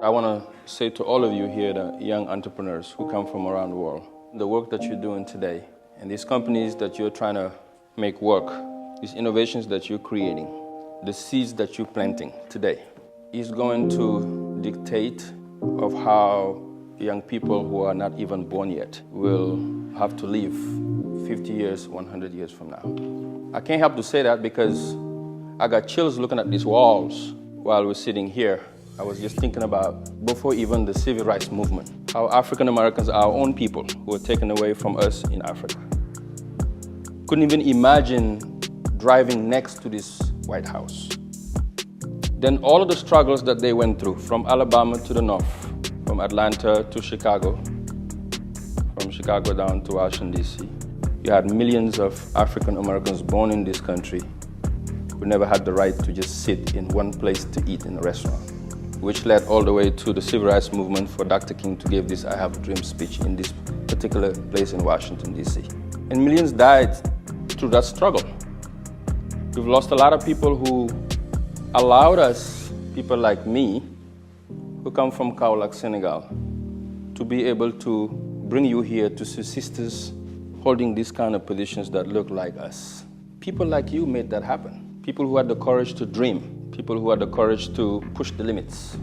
I want to say to all of you here, the young entrepreneurs who come from around the world, the work that you're doing today, and these companies that you're trying to make work, these innovations that you're creating, the seeds that you're planting today, is going to dictate of how young people who are not even born yet will have to live 50 years, 100 years from now. I can't help to say that because I got chills looking at these walls while we're sitting here. I was just thinking about, before even the civil rights movement, how African Americans, our own people, who were taken away from us in Africa, couldn't even imagine driving next to this White House. Then all of the struggles that they went through, from Alabama to the north, from Atlanta to Chicago, from Chicago down to Washington, D.C. You had millions of African Americans born in this country who never had the right to just sit in one place to eat in a restaurant, which led all the way to the civil rights movement for Dr. King to give this I Have a Dream speech in this particular place in Washington, D.C. And millions died through that struggle. We've lost a lot of people who allowed us, people like me, who come from Kaolack, Senegal, to be able to bring you here to see sisters holding these kind of positions that look like us. People like you made that happen. People who had the courage to dream. People who had the courage to push the limits,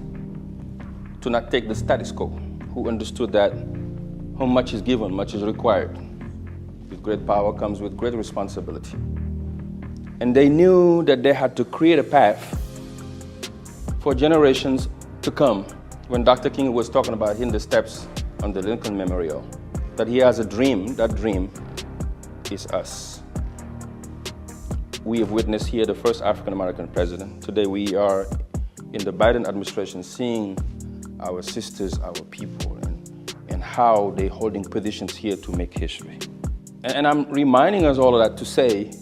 to not take the status quo, who understood that how much is given, much is required. With great power comes with great responsibility. And they knew that they had to create a path for generations to come. When Dr. King was talking about hitting the steps on the Lincoln Memorial, that he has a dream, that dream is us. We have witnessed here the first African-American president. Today we are in the Biden administration seeing our sisters, our people, and how they're holding positions here to make history. And I'm reminding us all of that to say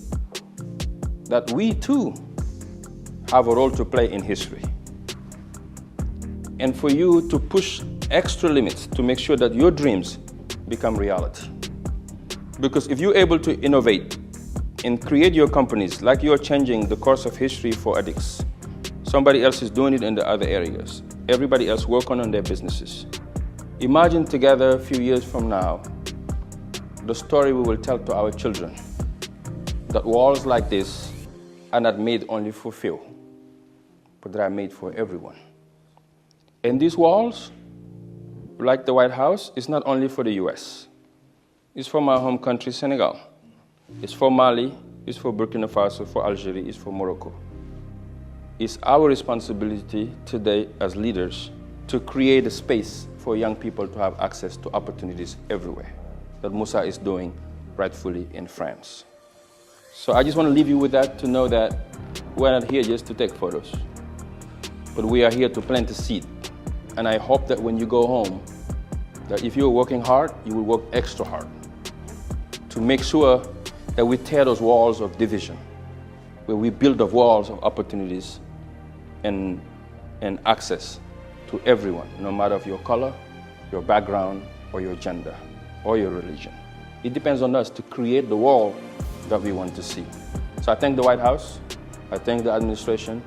that we too have a role to play in history. And for you to push extra limits to make sure that your dreams become reality. Because if you're able to innovate and create your companies like you're changing the course of history for addicts, somebody else is doing it in the other areas. Everybody else working on their businesses. Imagine together a few years from now, the story we will tell to our children, that walls like this are not made only for few, but they are made for everyone. And these walls, like the White House, is not only for the US. It's for my home country, Senegal. It's for Mali, it's for Burkina Faso, for Algeria, it's for Morocco. It's our responsibility today as leaders to create a space for young people to have access to opportunities everywhere, that Moussa is doing rightfully in France. So I just want to leave you with that, to know that we're not here just to take photos, but we are here to plant a seed. And I hope that when you go home, that if you're working hard, you will work extra hard to make sure that we tear those walls of division, where we build the walls of opportunities and access to everyone, no matter of your color, your background, or your gender, or your religion. It depends on us to create the wall that we want to see. So I thank the White House, I thank the administration,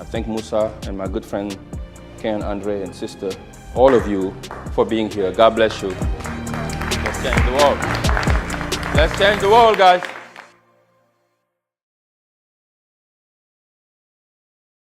I thank Moussa and my good friend Ken, Andre, and sister, all of you for being here. God bless you. Let's change the world. Let's change the world, guys.